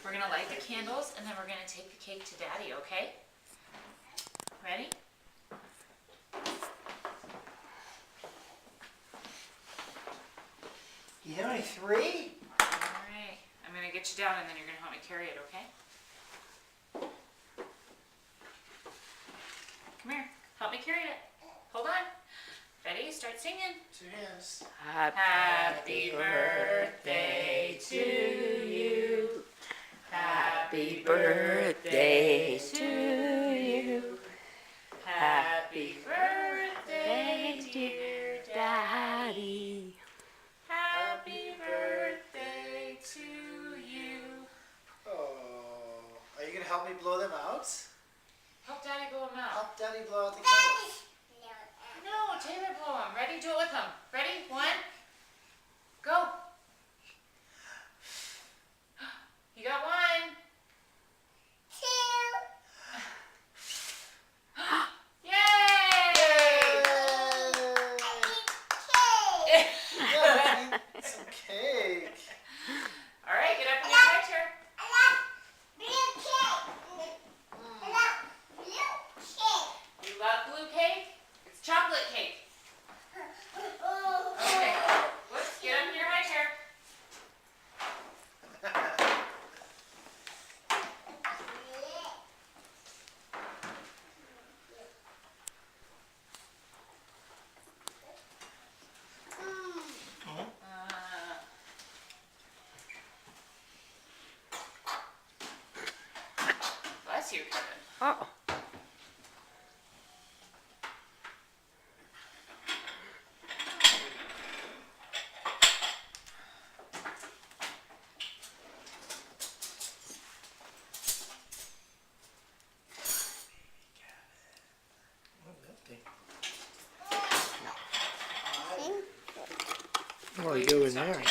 We're gonna light the candles and then we're gonna take the cake to Daddy, okay? Ready? You have only 3? Alright. I'm gonna get you down and then you're gonna help me carry it, okay? Come here. Help me carry it. Hold on. Ready? Start singing. 2 hands. Happy birthday to you. Happy birthday to you. Happy birthday, dear Daddy. Happy birthday to you. Oh, are you gonna help me blow them out? Help Daddy blow them out. Help Daddy blow out the candles. No, Taylor blow them. Ready? Do it with him. Ready? 1. Go. You got 1. 2. Yay! Yeah, we need some cake. All right, get up in your high chair. You love blue cake? It's chocolate cake. Okay. Whoops, get up in your high chair. Bless you, Kevin. Oh. What are you doing there?